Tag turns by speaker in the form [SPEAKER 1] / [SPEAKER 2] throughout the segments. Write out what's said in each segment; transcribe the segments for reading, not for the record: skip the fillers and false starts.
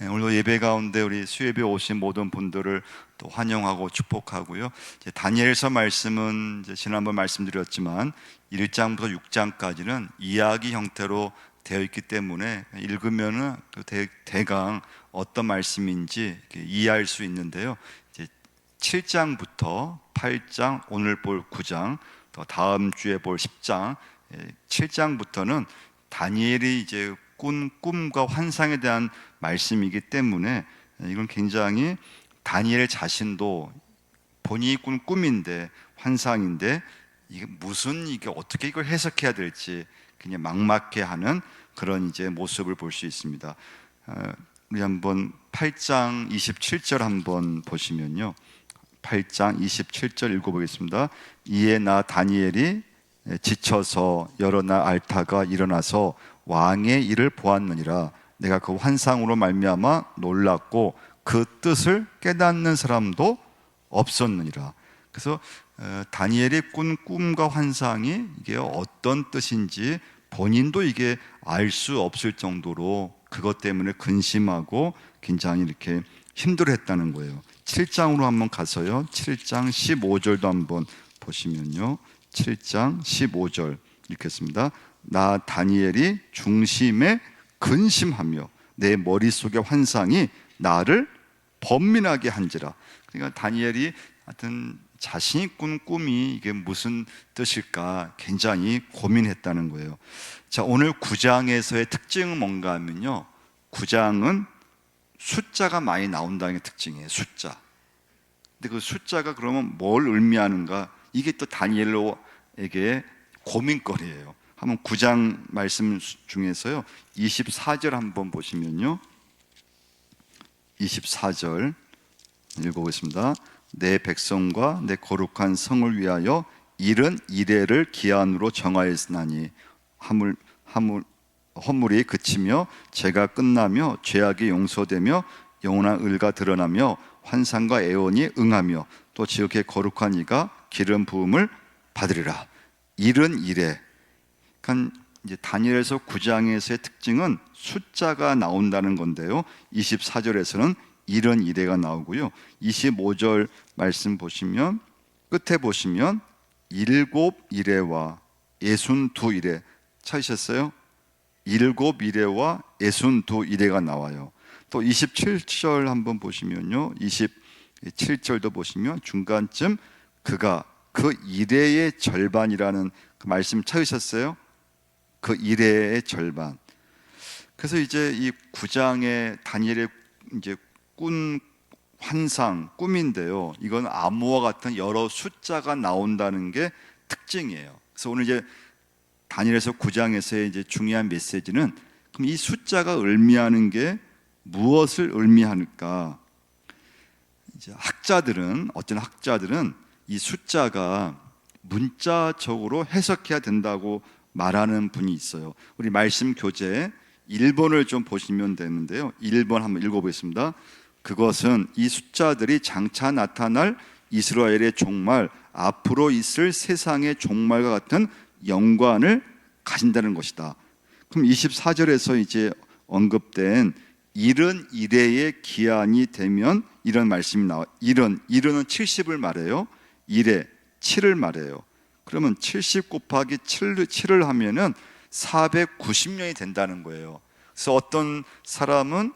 [SPEAKER 1] 오늘 예배 가운데 우리 수예배 오신 모든 분들을 또 환영하고 축복하고요. 이제 다니엘서 말씀은 이제 지난번 말씀드렸지만 1장부터 6장까지는 이야기 형태로 되어 있기 때문에 읽으면은 그 대강 어떤 말씀인지 이해할 수 있는데요. 이제 7장부터 8장, 오늘 볼 9장, 또 다음 주에 볼 10장, 7장부터는 다니엘이 이제 꾼 꿈과 환상에 대한 말씀이기 때문에 이건 굉장히 다니엘 자신도 본인이 꾼 꿈인데 환상인데 이게 어떻게 이걸 해석해야 될지 그냥 막막해하는 그런 이제 모습을 볼 수 있습니다. 우리 한번 8장 27절 한번 보시면요. 8장 27절 읽어보겠습니다. 이에 나 다니엘이 지쳐서 여러 날 앓다가 일어나서 왕의 일을 보았느니라. 내가 그 환상으로 말미암아 놀랐고 그 뜻을 깨닫는 사람도 없었느니라. 그래서 다니엘이 꾼 꿈과 환상이 이게 어떤 뜻인지 본인도 이게 알 수 없을 정도로 그것 때문에 근심하고 굉장히 이렇게 힘들어했다는 거예요. 7장으로 한번 가서요. 7장 15절도 한번 보시면요. 7장 15절 읽겠습니다. 나 다니엘이 중심에 근심하며 내 머릿속의 환상이 나를 번민하게 한지라. 그러니까 다니엘이 하여튼 자신이 꾼 꿈이 이게 무슨 뜻일까 굉장히 고민했다는 거예요. 자, 오늘 9장에서의 특징은 뭔가 하면요, 9장은 숫자가 많이 나온다는 게 특징이에요. 숫자. 근데 그 숫자가 그러면 뭘 의미하는가, 이게 또 다니엘로에게 고민거리예요. 한번 9장 말씀 중에서요 24절 한번 보시면요, 24절 읽어보겠습니다. 내 백성과 내 거룩한 성을 위하여 이른 이레를 기한으로 정하였으나니 허물이 그치며 죄가 끝나며 죄악이 용서되며 영원한 의가 드러나며 환상과 애원이 응하며 또 지극히 거룩한 이가 기름 부음을 받으리라. 이른 이레. 그러니까 이제 다니엘서 9장에서의 특징은 숫자가 나온다는 건데요. 24절에서는 이른 이레가 나오고요. 25절 말씀 보시면 끝에 보시면 일곱 이레와 62이레 찾으셨어요? 일곱 이레와 62이레가 나와요. 또 27절 한번 보시면요, 27절도 보시면 중간쯤 그가 그 이레의 절반이라는 그 말씀 찾으셨어요? 그 이레의 절반. 그래서 이제 이 9장의 다니엘의 이제 꾼 환상, 꿈인데요, 이건 암호와 같은 여러 숫자가 나온다는 게 특징이에요. 그래서 오늘 이제 다니엘서 9장에서의 이제 중요한 메시지는 그럼 이 숫자가 의미하는 게 무엇을 의미하는가? 이제 어떤 학자들은 이 숫자가 문자적으로 해석해야 된다고 말하는 분이 있어요. 우리 말씀 교재 1번을 좀 보시면 되는데요, 1번 한번 읽어보겠습니다. 그것은 이 숫자들이 장차 나타날 이스라엘의 종말, 앞으로 있을 세상의 종말과 같은 연관을 가진다는 것이다. 그럼 24절에서 이제 언급된 이른 이레의 기한이 되면 이런 말씀이 나와. 이른은 70을 말해요. 이레 7을 말해요. 그러면 70 곱하기 7을 하면은 490년이 된다는 거예요. 그래서 어떤 사람은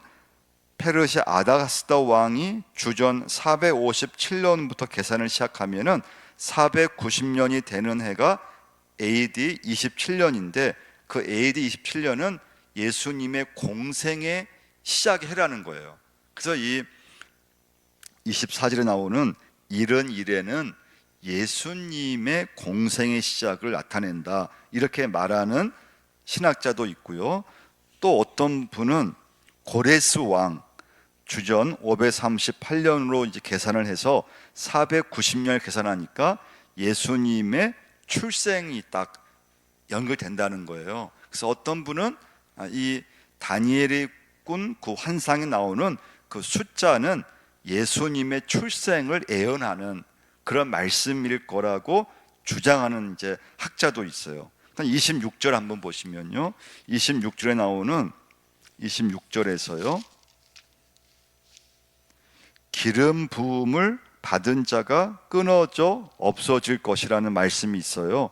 [SPEAKER 1] 페르시아 아다가스다 왕이 주전 457년부터 계산을 시작하면은 490년이 되는 해가 AD 27년인데 그 AD 27년은 예수님의 공생의 시작의 해라는 거예요. 그래서 이 24절에 나오는 이른 이레는 예수님의 공생의 시작을 나타낸다, 이렇게 말하는 신학자도 있고요. 또 어떤 분은 고레스 왕 주전 538년으로 이제 계산을 해서 490년을 계산하니까 예수님의 출생이 딱 연결된다는 거예요. 그래서 어떤 분은 이 다니엘이 꾼 그 환상에 나오는 그 숫자는 예수님의 출생을 예언하는 그런 말씀일 거라고 주장하는 이제 학자도 있어요. 26절 한번 보시면요, 26절에 나오는 26절에서요 기름 부음을 받은 자가 끊어져 없어질 것이라는 말씀이 있어요.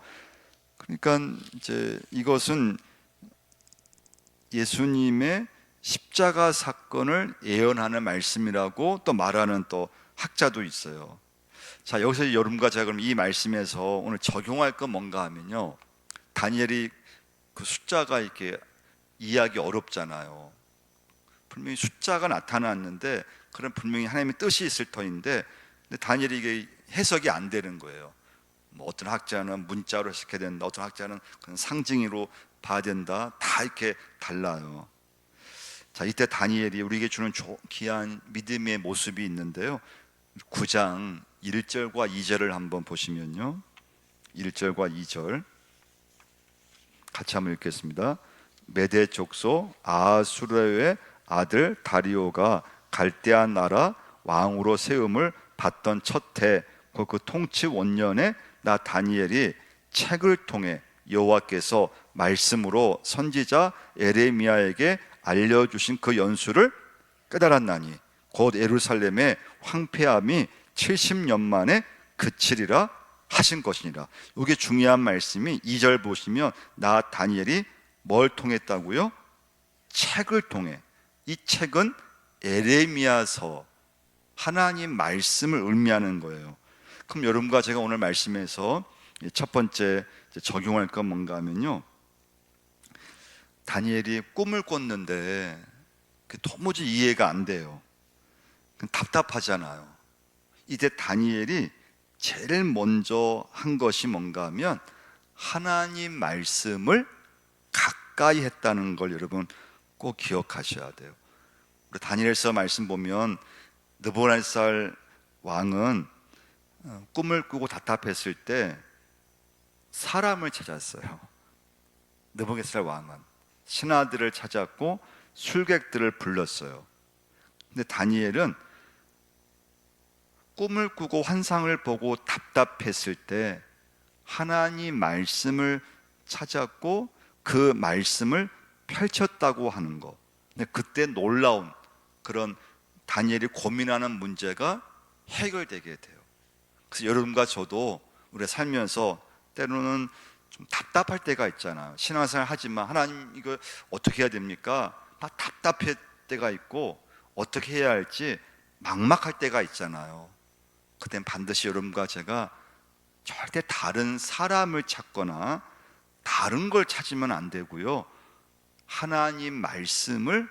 [SPEAKER 1] 그러니까 이제 이것은 예수님의 십자가 사건을 예언하는 말씀이라고 또 말하는 또 학자도 있어요. 자, 여기서 여러분과 제가 그럼 이 말씀에서 오늘 적용할 건 뭔가 하면요, 다니엘이 그 숫자가 이렇게 이해하기 어렵잖아요. 분명히 숫자가 나타났는데 그런 분명히 하나님의 뜻이 있을 터인데, 근데 다니엘이 이게 해석이 안 되는 거예요. 뭐 어떤 학자는 문자로 해석해야 된다, 어떤 학자는 그냥 상징으로 봐야 된다, 다 이렇게 달라요. 자, 이때 다니엘이 우리에게 주는 귀한 믿음의 모습이 있는데요, 9장 1절과 2절을 한번 보시면요, 1절과 2절 같이 한번 읽겠습니다. 메대 족속 아하수르의 아들 다리오가 갈대아 나라 왕으로 세움을 받던 첫 해 그 통치 원년에 나 다니엘이 책을 통해 여호와께서 말씀으로 선지자 에레미야에게 알려주신 그 연수를 깨달았나니 곧 예루살렘의 황폐함이 70년 만에 그치리라 하신 것이니라. 이게 중요한 말씀이 2절 보시면 나 다니엘이 뭘 통했다고요? 책을 통해. 이 책은 에레미야서, 하나님 말씀을 의미하는 거예요. 그럼 여러분과 제가 오늘 말씀에서 첫 번째 적용할 건 뭔가 하면요, 다니엘이 꿈을 꿨는데 도무지 이해가 안 돼요. 답답하잖아요. 이때 다니엘이 제일 먼저 한 것이 뭔가 하면 하나님 말씀을 가까이 했다는 걸 여러분 꼭 기억하셔야 돼요. 우리 다니엘서 말씀 보면 느부갓네살 왕은 꿈을 꾸고 답답했을 때 사람을 찾았어요. 느부갓네살 왕은 신하들을 찾았고 술객들을 불렀어요. 근데 다니엘은 꿈을 꾸고 환상을 보고 답답했을 때 하나님 말씀을 찾았고 그 말씀을 펼쳤다고 하는 거. 근데 그때 놀라운 그런 다니엘이 고민하는 문제가 해결되게 돼요. 그래서 여러분과 저도 우리 살면서 때로는 좀 답답할 때가 있잖아요. 신앙생활 하지만 하나님 이거 어떻게 해야 됩니까? 다 답답할 때가 있고 어떻게 해야 할지 막막할 때가 있잖아요. 그땐 반드시 여러분과 제가 절대 다른 사람을 찾거나 다른 걸 찾으면 안 되고요, 하나님 말씀을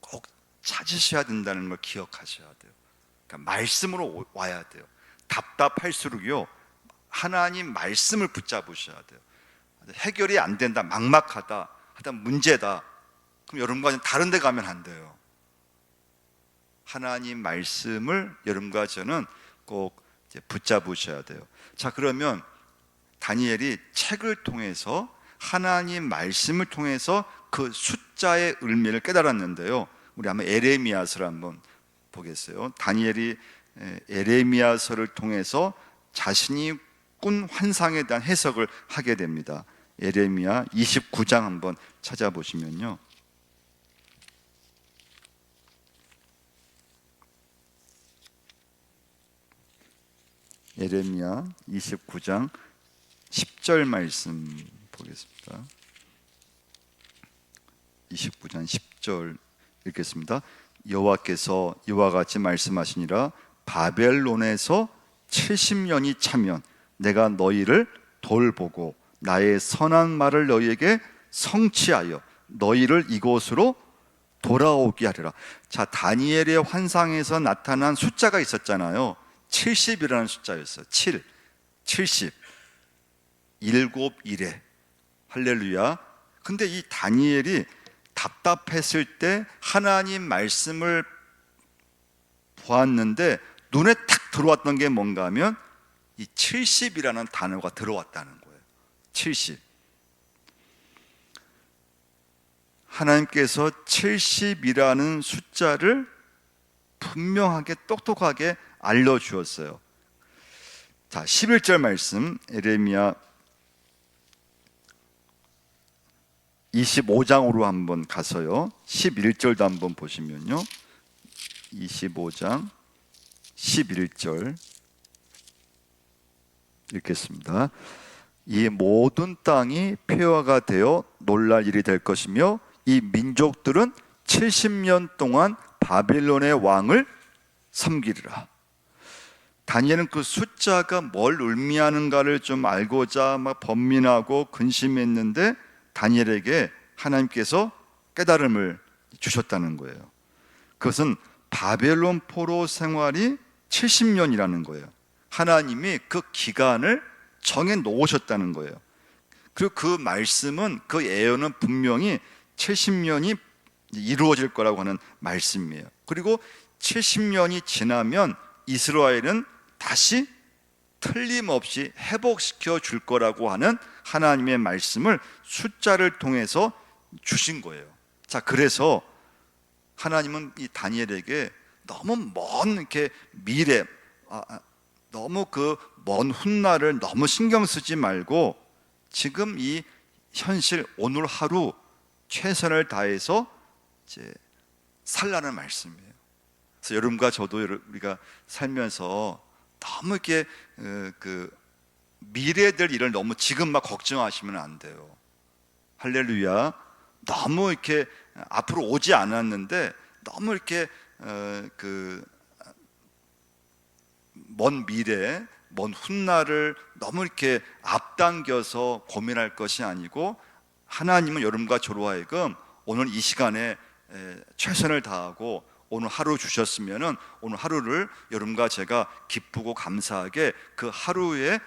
[SPEAKER 1] 꼭 찾으셔야 된다는 걸 기억하셔야 돼요. 그러니까 말씀으로 와야 돼요. 답답할수록요, 하나님 말씀을 붙잡으셔야 돼요. 해결이 안 된다, 막막하다, 하다 문제다, 그럼 여러분과 다른 데 가면 안 돼요. 하나님 말씀을 여러분과 저는 꼭 붙잡으셔야 돼요. 자, 그러면 다니엘이 책을 통해서 하나님 말씀을 통해서 그 숫자의 의미를 깨달았는데요, 우리 한번 에레미야서를 한번 보겠어요. 다니엘이 에레미야서를 통해서 자신이 꾼 환상에 대한 해석을 하게 됩니다. 에레미야 29장 한번 찾아보시면요, 에레미야 29장 10절 말씀 보겠습니다. 29장 10절 읽겠습니다. 여호와께서 이와 같이 말씀하시니라 바벨론에서 70년이 차면 내가 너희를 돌보고 나의 선한 말을 너희에게 성취하여 너희를 이곳으로 돌아오게 하리라. 자, 다니엘의 환상에서 나타난 숫자가 있었잖아요. 70이라는 숫자였어요. 70 일곱 일에 할렐루야. 근데 이 다니엘이 답답했을 때 하나님 말씀을 보았는데 눈에 탁 들어왔던 게 뭔가 하면 이 70이라는 단어가 들어왔다는 거예요. 70. 하나님께서 70이라는 숫자를 분명하게 똑똑하게 알려주었어요. 자, 11절 말씀 에레미야 25장으로 한번 가서요, 11절도 한번 보시면요, 25장 11절 읽겠습니다. 이 모든 땅이 폐허가 되어 놀랄 일이 될 것이며 이 민족들은 70년 동안 바벨론의 왕을 섬기리라. 다니엘은 그 숫자가 뭘 의미하는가를 좀 알고자 막 번민하고 근심했는데 다니엘에게 하나님께서 깨달음을 주셨다는 거예요. 그것은 바벨론 포로 생활이 70년이라는 거예요. 하나님이 그 기간을 정해 놓으셨다는 거예요. 그리고 그 말씀은, 그 예언은 분명히 70년이 이루어질 거라고 하는 말씀이에요. 그리고 70년이 지나면 이스라엘은 다시 틀림없이 회복시켜 줄 거라고 하는 하나님의 말씀을 숫자를 통해서 주신 거예요. 자, 그래서 하나님은 이 다니엘에게 너무 먼 이렇게 미래, 너무 그 먼 훗날을 너무 신경 쓰지 말고 지금 이 현실, 오늘 하루 최선을 다해서 이제 살라는 말씀이에요. 그래서 여러분과 저도 우리가 살면서 너무 이렇게 그 미래에 될 일을 너무 지금 막 걱정하시면 안 돼요. 할렐루야. 너무 이렇게 앞으로 오지 않았는데 너무 이렇게 그 먼 미래, 먼 훗날을 너무 이렇게 앞당겨서 고민할 것이 아니고, 하나님은 여러분과 저로 하여금 오늘 이 시간에 최선을 다하고 오늘 하루 주셨으면은 오늘 하루를 여러분과 제가 기쁘고 감사하게 그 하루에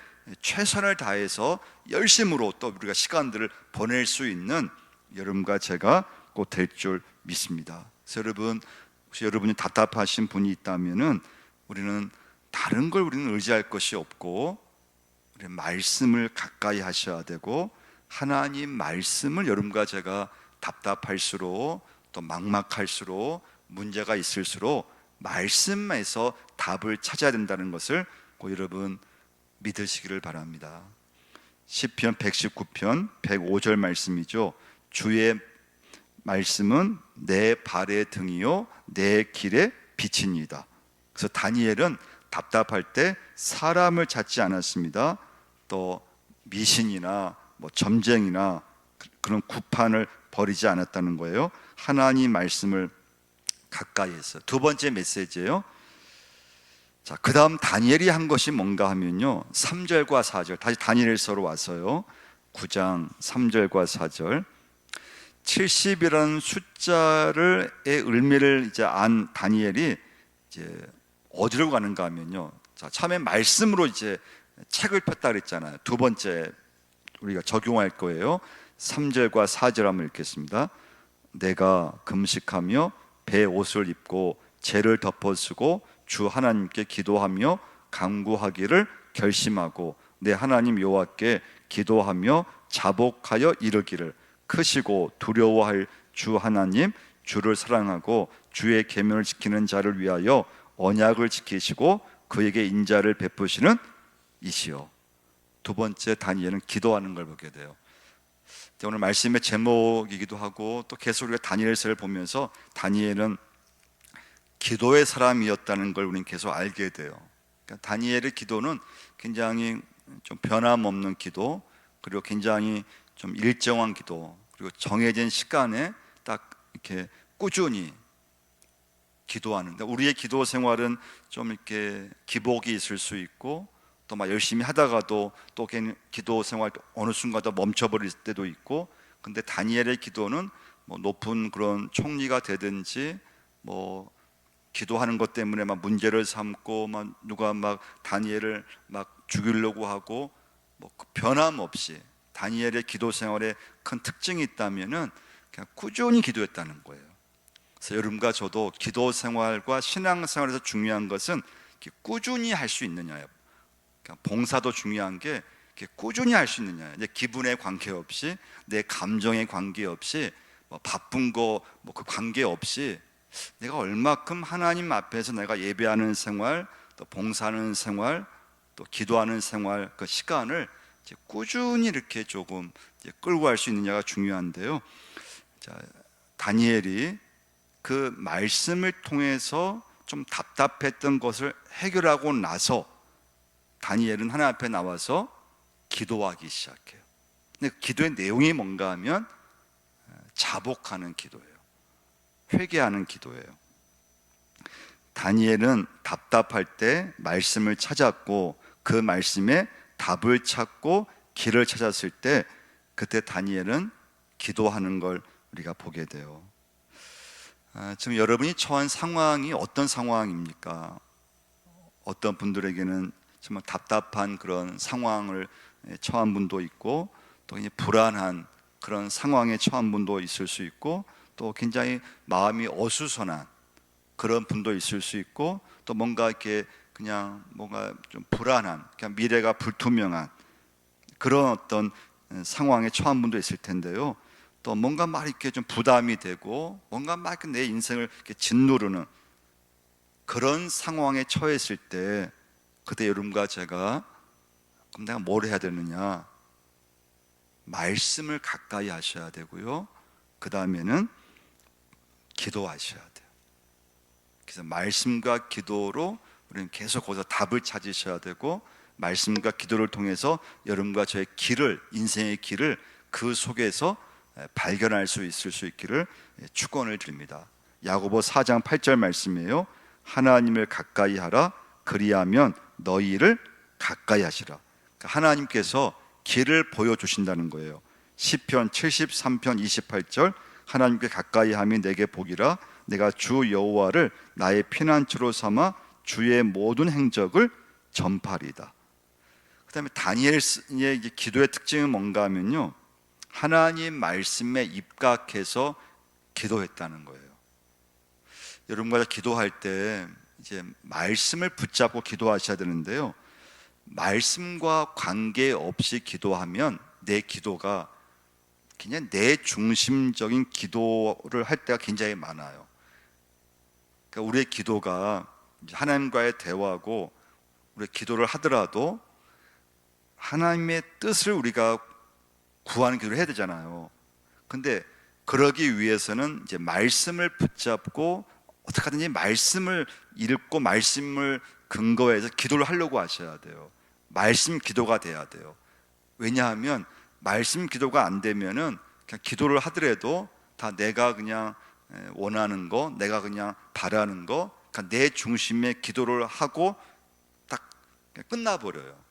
[SPEAKER 1] 최선을 다해서 열심으로 또 우리가 시간들을 보낼 수 있는 여러분과 제가 꼭 될 줄 믿습니다. 그래서 여러분, 혹시 여러분이 답답하신 분이 있다면은 우리는 다른 걸 우리는 의지할 것이 없고 우리 말씀을 가까이 하셔야 되고, 하나님 말씀을 여러분과 제가 답답할수록 또 막막할수록 문제가 있을수록 말씀에서 답을 찾아야 된다는 것을 꼭 여러분 믿으시기를 바랍니다. 시편 119편 105절 말씀이죠. 주의 말씀은 내 발의 등이요 내 길의 빛이니이다. 그래서 다니엘은 답답할 때 사람을 찾지 않았습니다. 또 미신이나 뭐 점쟁이나 그런 구판을 버리지 않았다는 거예요. 하나님 말씀을 가까이 했어요. 두 번째 메시지예요. 자, 그 다음 다니엘이 한 것이 뭔가 하면요, 3절과 4절, 다시 다니엘서로 와서요, 9장 3절과 4절, 70이라는 숫자의 의미를 이제 안 다니엘이 이제 어디로 가는가 하면요, 자, 처음에 말씀으로 이제 책을 폈다 그랬잖아요. 두 번째 우리가 적용할 거예요. 3절과 4절 한번 읽겠습니다. 내가 금식하며 배 옷을 입고 죄를 덮어쓰고 주 하나님께 기도하며 간구하기를 결심하고 내 하나님 여호와께 기도하며 자복하여 이르기를, 크시고 두려워할 주 하나님, 주를 사랑하고 주의 계명을 지키는 자를 위하여 언약을 지키시고 그에게 인자를 베푸시는 이시여. 두 번째 다니엘은 기도하는 걸 보게 돼요. 오늘 말씀의 제목이기도 하고 또 계속 우리가 다니엘서를 보면서 다니엘은 기도의 사람이었다는 걸 우리는 계속 알게 돼요. 그러니까 다니엘의 기도는 굉장히 좀 변함없는 기도, 그리고 굉장히 좀 일정한 기도, 그리고 정해진 시간에 딱 이렇게 꾸준히 기도하는데, 우리의 기도 생활은 좀 이렇게 기복이 있을 수 있고 또 막 열심히 하다가도 또 기도 생활 어느 순간 또 멈춰버릴 때도 있고, 근데 다니엘의 기도는 뭐 높은 그런 총리가 되든지 뭐 기도하는 것 때문에 막 문제를 삼고 막 누가 막 다니엘을 막 죽이려고 하고 뭐 변함없이 다니엘의 기도 생활에 큰 특징이 있다면은 그냥 꾸준히 기도했다는 거예요. 그래서 여러분과 저도 기도 생활과 신앙 생활에서 중요한 것은 꾸준히 할 수 있느냐예요. 봉사도 중요한 게 꾸준히 할 수 있느냐. 내 기분에 관계없이, 내 감정에 관계없이, 뭐 바쁜 거 뭐 그 관계없이 내가 얼마큼 하나님 앞에서 내가 예배하는 생활, 또 봉사하는 생활, 또 기도하는 생활, 그 시간을 이제 꾸준히 이렇게 조금 이제 끌고 갈 수 있느냐가 중요한데요. 자, 다니엘이 그 말씀을 통해서 좀 답답했던 것을 해결하고 나서 다니엘은 하나님 앞에 나와서 기도하기 시작해요. 근데 기도의 내용이 뭔가 하면 자복하는 기도예요. 회개하는 기도예요. 다니엘은 답답할 때 말씀을 찾았고 그 말씀에 답을 찾고 길을 찾았을 때 그때 다니엘은 기도하는 걸 우리가 보게 돼요. 지금 여러분이 처한 상황이 어떤 상황입니까? 어떤 분들에게는 정말 답답한 그런 상황을 처한 분도 있고, 또 이제 불안한 그런 상황에 처한 분도 있을 수 있고, 또 굉장히 마음이 어수선한 그런 분도 있을 수 있고, 또 뭔가 이렇게 그냥 뭔가 좀 불안한, 그냥 미래가 불투명한 그런 어떤 상황에 처한 분도 있을 텐데요. 또 뭔가 막 이렇게 좀 부담이 되고 뭔가 막 내 인생을 이렇게 짓누르는 그런 상황에 처했을 때 그때 여러분과 제가 그럼 내가 뭘 해야 되느냐? 말씀을 가까이 하셔야 되고요. 그 다음에는 기도하셔야 돼요. 그래서 말씀과 기도로 우리는 계속 거기서 답을 찾으셔야 되고, 말씀과 기도를 통해서 여러분과 저의 길을, 인생의 길을 그 속에서 발견할 수 있을 수 있기를 축원을 드립니다. 야고보 4장 8절 말씀이에요. 하나님을 가까이 하라, 그리하면 너희를 가까이 하시라. 그러니까 하나님께서 길을 보여주신다는 거예요. 시편 73편 28절, 하나님께 가까이 함이 내게 복이라, 내가 주 여호와를 나의 피난처로 삼아 주의 모든 행적을 전파리이다. 그 다음에 다니엘의 기도의 특징은 뭔가 하면요, 하나님 말씀에 입각해서 기도했다는 거예요. 여러분과 기도할 때 이제 말씀을 붙잡고 기도하셔야 되는데요, 말씀과 관계없이 기도하면 내 기도가 그냥 내 중심적인 기도를 할 때가 굉장히 많아요. 그러니까 우리의 기도가 하나님과의 대화고, 우리 기도를 하더라도 하나님의 뜻을 우리가 구하는 기도를 해야 되잖아요. 근데 그러기 위해서는 이제 말씀을 붙잡고 어떻게 하든지 말씀을 읽고 말씀을 근거해서 기도를 하려고 하셔야 돼요. 말씀 기도가 돼야 돼요. 왜냐하면 말씀 기도가 안 되면은 그냥 기도를 하더라도 다 내가 그냥 원하는 거, 내가 그냥 바라는 거, 그러니까 내 중심의 기도를 하고 딱 끝나버려요.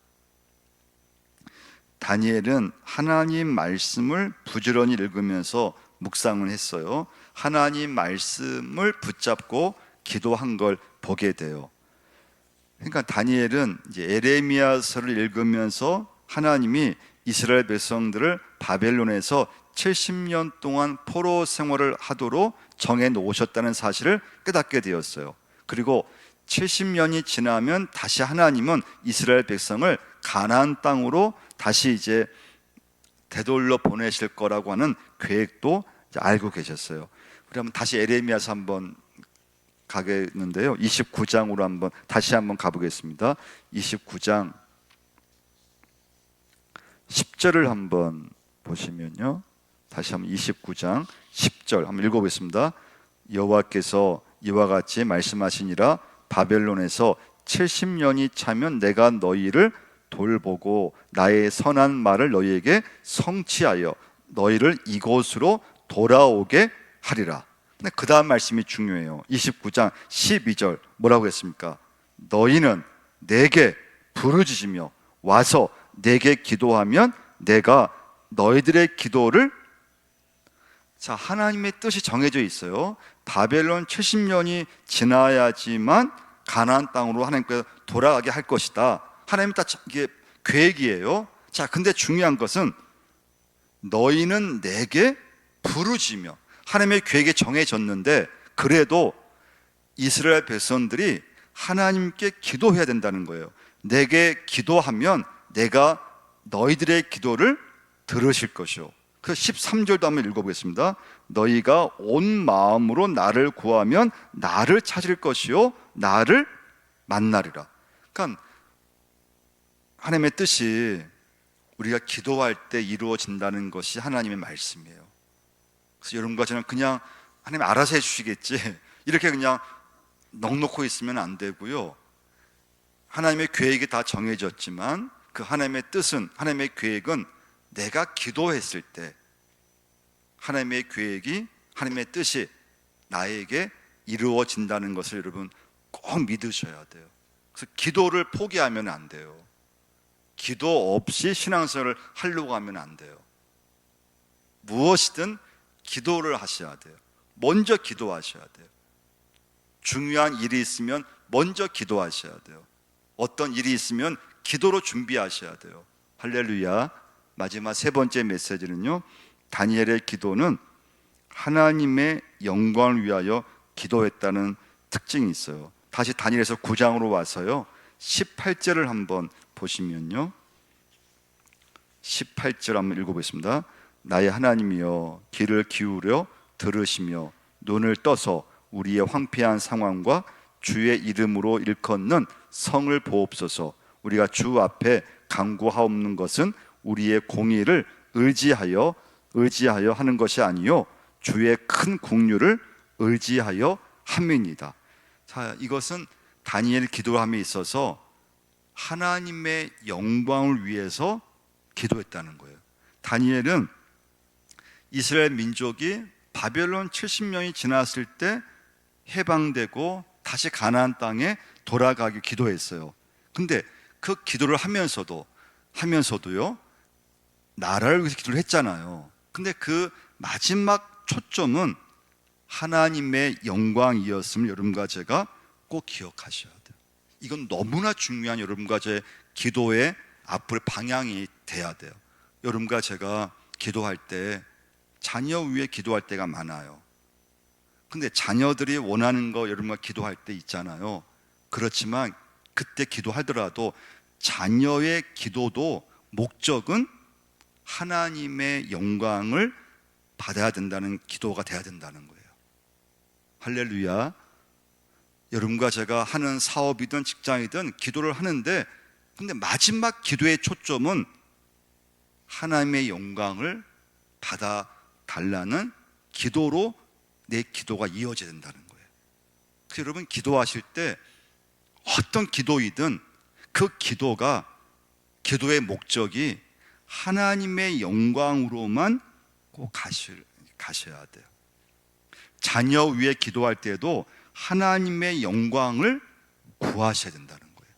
[SPEAKER 1] 다니엘은 하나님 말씀을 부지런히 읽으면서 묵상을 했어요. 하나님 말씀을 붙잡고 기도한 걸 보게 돼요. 그러니까 다니엘은 이제 에레미야서를 읽으면서 하나님이 이스라엘 백성들을 바벨론에서 70년 동안 포로 생활을 하도록 정해 놓으셨다는 사실을 깨닫게 되었어요. 그리고 70년이 지나면 다시 하나님은 이스라엘 백성을 가나안 땅으로 다시 이제 되돌려 보내실 거라고 하는 계획도 이제 알고 계셨어요. 그러면 다시 에레미야서 한번 가겠는데요, 29장으로 한번 다시 한번 가보겠습니다. 29장 10절을 한번 보시면요, 다시 한번 29장 10절 한번 읽어보겠습니다. 여호와께서 이와 같이 말씀하시니라, 바벨론에서 70년이 차면 내가 너희를 돌보고 나의 선한 말을 너희에게 성취하여 너희를 이곳으로 돌아오게 하리라. 근데 그 다음 말씀이 중요해요. 29장 12절 뭐라고 했습니까? 너희는 내게 부르짖으며 와서 내게 기도하면 내가 너희들의 기도를, 자, 하나님의 뜻이 정해져 있어요. 바벨론 70년이 지나야지만 가나안 땅으로 하나님께서 돌아가게 할 것이다. 하나님 다 이게 계획이에요. 자, 근데 중요한 것은 너희는 내게 부르짖으며, 하나님의 계획이 정해졌는데 그래도 이스라엘 백성들이 하나님께 기도해야 된다는 거예요. 내게 기도하면 내가 너희들의 기도를 들으실 것이요. 그 13절도 한번 읽어보겠습니다. 너희가 온 마음으로 나를 구하면 나를 찾을 것이요 나를 만나리라. 그러니까 하나님의 뜻이 우리가 기도할 때 이루어진다는 것이 하나님의 말씀이에요. 그래서 여러분과 저는 그냥 하나님 알아서 해주시겠지 이렇게 그냥 넋놓고 있으면 안 되고요. 하나님의 계획이 다 정해졌지만 그 하나님의 뜻은, 하나님의 계획은 내가 기도했을 때 하나님의 계획이, 하나님의 뜻이 나에게 이루어진다는 것을 여러분 꼭 믿으셔야 돼요. 그래서 기도를 포기하면 안 돼요. 기도 없이 신앙생활을 하려고 하면 안 돼요. 무엇이든 기도를 하셔야 돼요. 먼저 기도하셔야 돼요. 중요한 일이 있으면 먼저 기도하셔야 돼요. 어떤 일이 있으면 기도로 준비하셔야 돼요. 할렐루야. 마지막 세 번째 메시지는요, 다니엘의 기도는 하나님의 영광을 위하여 기도했다는 특징이 있어요. 다시 다니엘에서 9장으로 와서요 18절을 한번 보시면요, 18절 한번 읽어보겠습니다. 나의 하나님이여, 귀를 기울여 들으시며 눈을 떠서 우리의 황폐한 상황과 주의 이름으로 일컫는 성을 보옵소서. 우리가 주 앞에 간구하옵는 것은 우리의 공의를 의지하여 하는 것이 아니요 주의 큰 긍휼을 의지하여 함이니이다. 자, 이것은 다니엘의 기도함에 있어서 하나님의 영광을 위해서 기도했다는 거예요. 다니엘은 이스라엘 민족이 바벨론 70년이 지났을 때 해방되고 다시 가나안 땅에 돌아가기 기도했어요. 근데 그 기도를 하면서도요 나라를 위해서 기도를 했잖아요. 근데 그 마지막 초점은 하나님의 영광이었음을 여러분과 제가 꼭 기억하셔야 돼요. 이건 너무나 중요한 여러분과 제 기도의 앞으로의 방향이 돼야 돼요. 여러분과 제가 기도할 때 자녀 위에 기도할 때가 많아요. 근데 자녀들이 원하는 거 여러분과 기도할 때 있잖아요. 그렇지만 그때 기도하더라도 자녀의 기도도 목적은 하나님의 영광을 받아야 된다는 기도가 돼야 된다는 거예요. 할렐루야. 여러분과 제가 하는 사업이든 직장이든 기도를 하는데, 근데 마지막 기도의 초점은 하나님의 영광을 받아 달라는 기도로 내 기도가 이어져야 된다는 거예요. 그래서 여러분 기도하실 때 어떤 기도이든 그 기도의 목적이 하나님의 영광으로만 꼭 가셔야 돼요. 자녀 위에 기도할 때도 하나님의 영광을 구하셔야 된다는 거예요.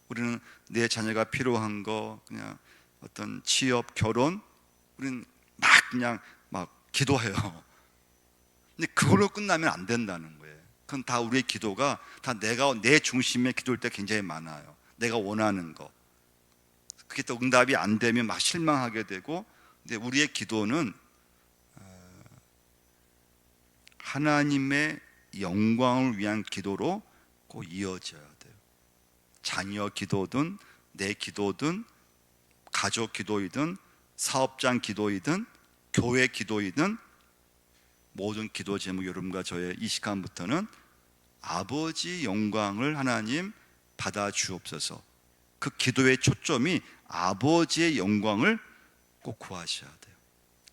[SPEAKER 1] 우리는 내 자녀가 필요한 거, 그냥 어떤 취업, 결혼, 우리는 막 기도해요. 근데 그걸로 끝나면 안 된다는 거예요. 그건 다 우리의 기도가 다 내 중심의 기도일 때 굉장히 많아요. 내가 원하는 거. 그게 또 응답이 안 되면 막 실망하게 되고, 근데 우리의 기도는 하나님의 영광을 위한 기도로 꼭 이어져야 돼요. 자녀 기도든 내 기도든 가족 기도이든 사업장 기도이든 교회 기도이든 모든 기도 제목 여러분과 저의 이 시간부터는 아버지 영광을 하나님 받아 주옵소서. 그 기도의 초점이 아버지의 영광을 꼭 구하셔야 돼요.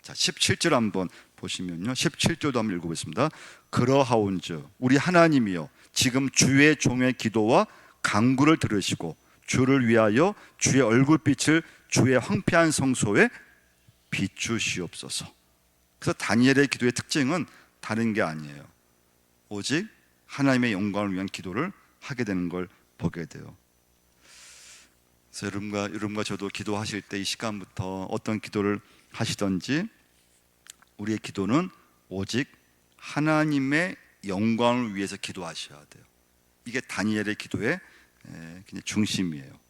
[SPEAKER 1] 자, 17절 한번 보시면요, 17절도 한번 읽어보겠습니다. 그러하온즉 우리 하나님이여, 지금 주의 종의 기도와 간구를 들으시고 주를 위하여 주의 얼굴빛을 주의 황폐한 성소에 비추시옵소서. 그래서 다니엘의 기도의 특징은 다른 게 아니에요. 오직 하나님의 영광을 위한 기도를 하게 되는 걸 보게 돼요. 그래서 여러분과 저도 기도하실 때 이 시간부터 어떤 기도를 하시든지 우리의 기도는 오직 하나님의 영광을 위해서 기도하셔야 돼요. 이게 다니엘의 기도의 중심이에요.